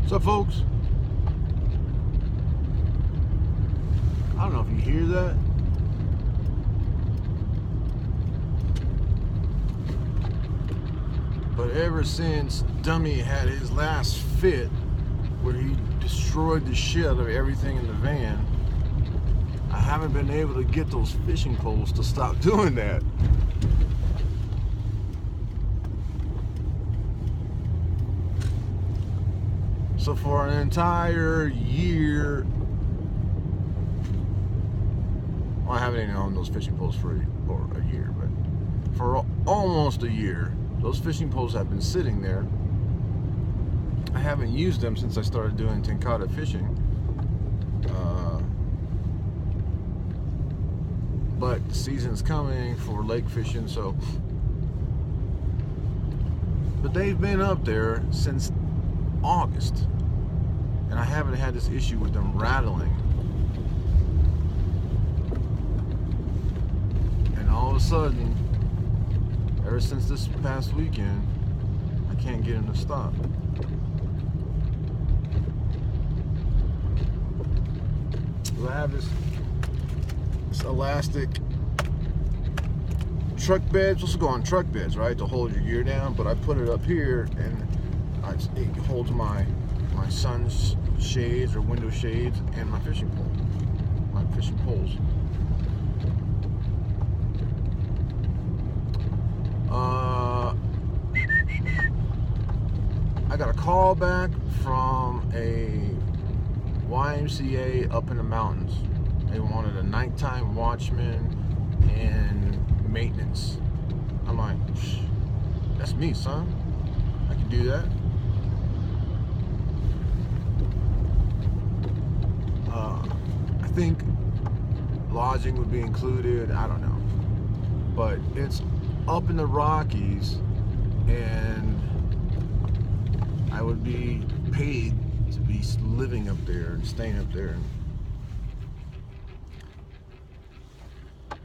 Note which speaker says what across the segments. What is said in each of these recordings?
Speaker 1: What's up, folks? I don't know if you hear that. But ever since Dummy had his last fit where he destroyed the shit out of everything in the van, I haven't been able to get those fishing poles to stop doing that. So for an entire year, well, I haven't even owned those fishing poles for a year, but for almost a year, those fishing poles have been sitting there. I haven't used them since I started doing tenkara fishing. But the season's coming for lake fishing, so. But they've been up there since August, and I haven't had this issue with them rattling. And all of a sudden, ever since this past weekend, I can't get them to stop. So I have this elastic truck bed. It's supposed to go on truck beds, right, to hold your gear down, but I put it up here and it holds my sun's shades or window shades and my fishing poles. I got a call back from a YMCA up in the mountains. They wanted a nighttime watchman and maintenance. I'm like, that's me, son. I can do that. I think lodging would be included. I don't know, but it's up in the Rockies, and I would be paid to be living up there and staying up there. I'm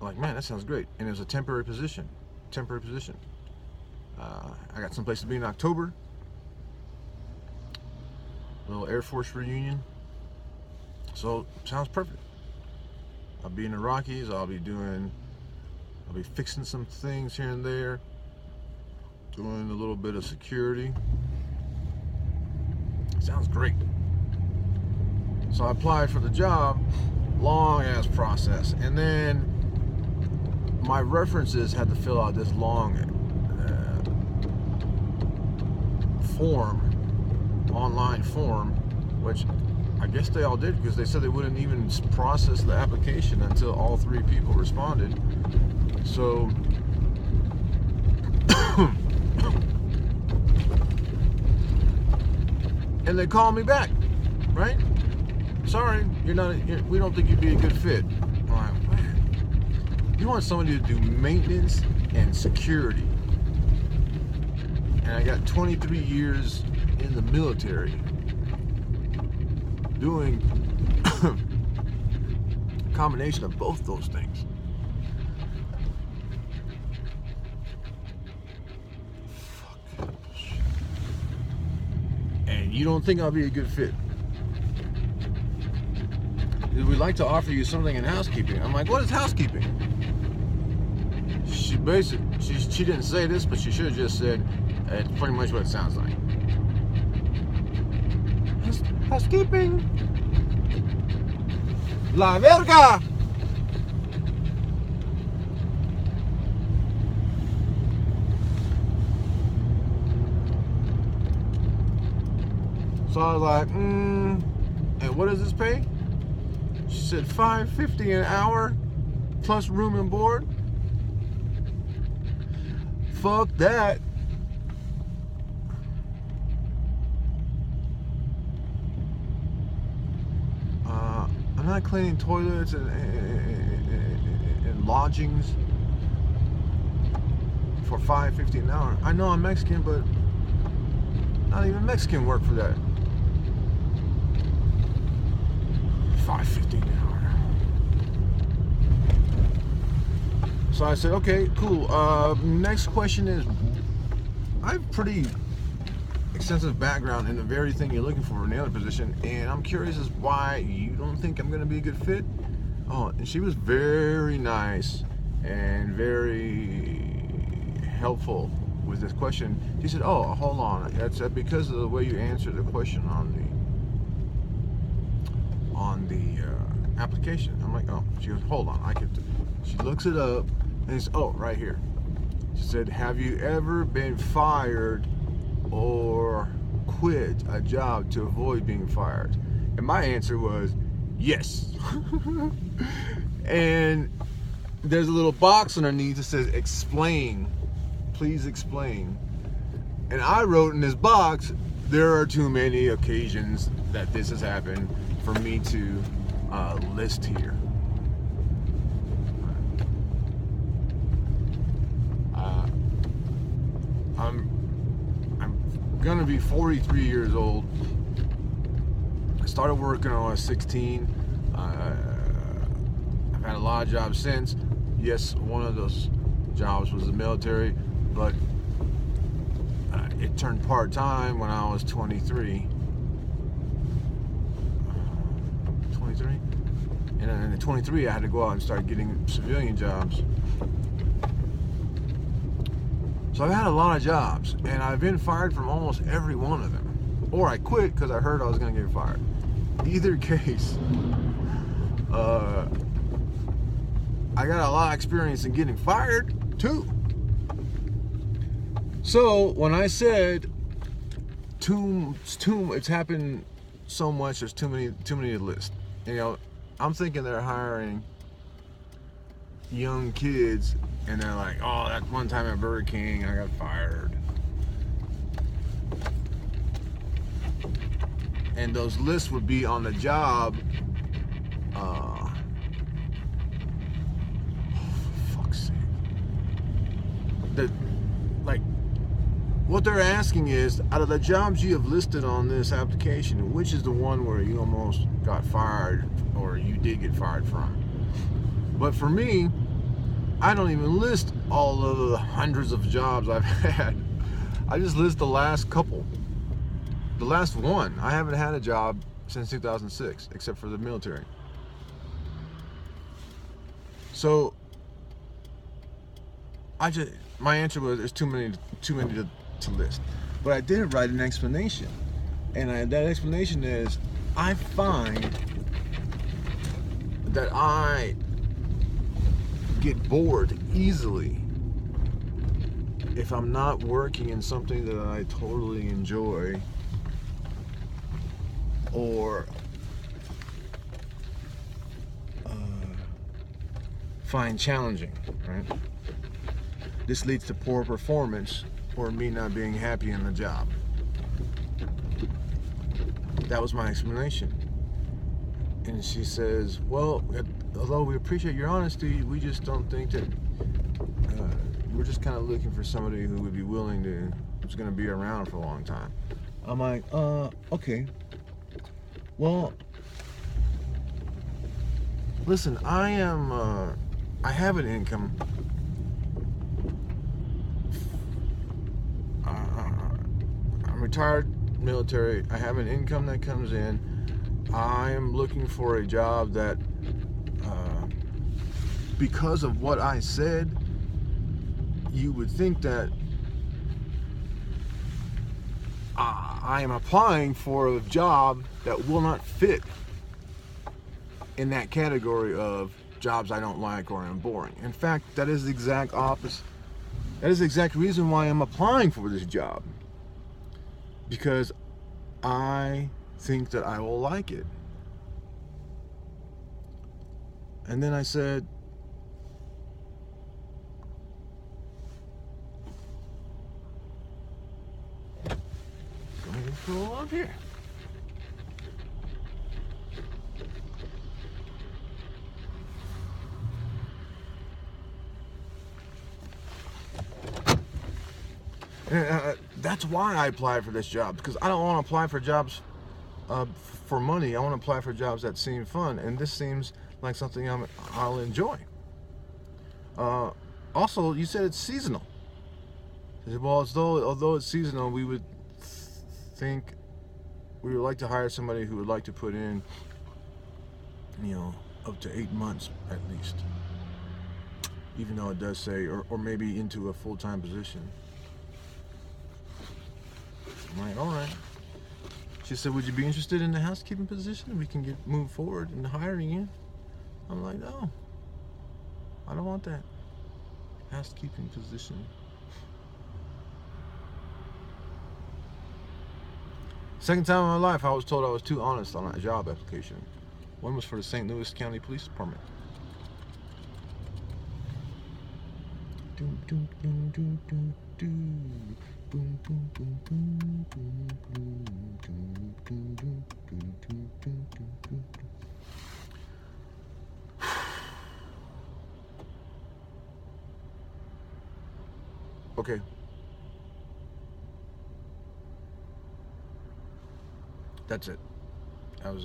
Speaker 1: like, man, that sounds great. And it was a temporary position. I got someplace to be in October. A little Air Force reunion. So, sounds perfect. I'll be in the Rockies. I'll be fixing some things here and there. Doing a little bit of security. Sounds great. So I applied for the job. Long ass process. And then my references had to fill out this long online form, which I guess they all did, because they said they wouldn't even process the application until all 3 people responded. So and they called me back, right? Sorry, we don't think you'd be a good fit. I'm like, man, you want somebody to do maintenance and security, and I got 23 years in the military doing a combination of both those things. Fuck. And you don't think I'll be a good fit? We'd like to offer you something in housekeeping. I'm like, what is housekeeping? She didn't say this, but she should have just said, it's pretty much what it sounds like. Housekeeping. La verga. So I was like, and what does this pay? She said $5.50 an hour plus room and board. Fuck that. I'm not cleaning toilets and lodgings for $5.50 an hour. I know I'm Mexican, but not even Mexican work for that. $5.50 an hour. So I said, okay, cool. Next question is, I have pretty extensive background in the very thing you're looking for in the other position, and I'm curious as why you don't think I'm going to be a good fit. Oh, and she was very nice and very helpful with this question. She said, "Oh, hold on, that's because of the way you answered the question on the application." I'm like, "Oh." She goes, "Hold on, I could." She looks it up, and it's, "Oh, right here." She said, "Have you ever been fired or quit a job to avoid being fired?" And my answer was, "Yes." And there's a little box underneath that says, "Explain, please explain." And I wrote in this box, "There are too many occasions that this has happened for me to list here." I'm gonna be 43 years old. I started working when I was 16. I've had a lot of jobs since. Yes, one of those jobs was the military, but it turned part-time when I was 23. 23? And then at 23, I had to go out and start getting civilian jobs. So I've had a lot of jobs, and I've been fired from almost every one of them. Or I quit because I heard I was going to get fired. Either case, I got a lot of experience in getting fired, too. So when I said, it's happened so much, there's too many to list. You know, I'm thinking they're hiring young kids, and they're like, "Oh, that one time at Burger King, I got fired." And those lists would be on the job. Oh, for fuck's sake. What they're asking is, out of the jobs you have listed on this application, which is the one where you almost got fired or you did get fired from? But for me, I don't even list all of the hundreds of jobs I've had. I just list the last couple. The last one. I haven't had a job since 2006, except for the military. So my answer was, there's too many to list. But I did write an explanation, and that explanation is, I find that I get bored easily if I'm not working in something that I totally enjoy or find challenging, right? This leads to poor performance or me not being happy in the job. That was my explanation. And she says, "Well, although we appreciate your honesty, we just don't think that, we're just kind of looking for somebody who would be willing to, who's going to be around for a long time." I'm like, okay. Well, listen, I have an income. I'm retired military. I have an income that comes in. I am looking for a job that, because of what I said, you would think that I am applying for a job that will not fit in that category of jobs I don't like or am boring. In fact, that is the exact opposite. That is the exact reason why I'm applying for this job. Because I think that I will like it. And then I said, go ahead and pull up here. And, that's why I applied for this job, because I don't want to apply for jobs for money. I want to apply for jobs that seem fun, and this seems like something I'll enjoy. Also, you said it's seasonal. I said, well, although it's seasonal, we would think we would like to hire somebody who would like to put in, up to 8 months at least. Even though it does say, or maybe into a full-time position. I'm like, all right. She said, would you be interested in the housekeeping position? We can move forward in hiring you. I'm like, no, I don't want that housekeeping position. Second time in my life I was told I was too honest on that job application. One was for the St. Louis County Police Department. Okay. That's it. I'm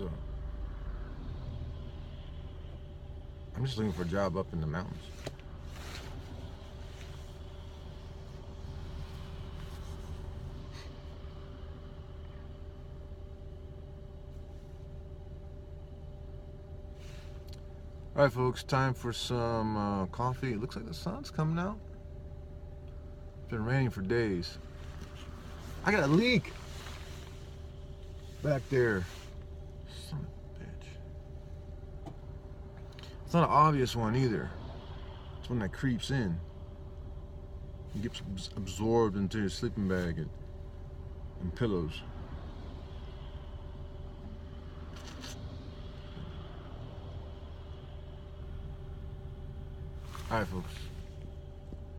Speaker 1: just looking for a job up in the mountains. All right, folks, time for some coffee. It looks like the sun's coming out. It's been raining for days. I got a leak back there. Son of a bitch. It's not an obvious one either. It's one that creeps in. It gets absorbed into your sleeping bag and pillows. All right, folks.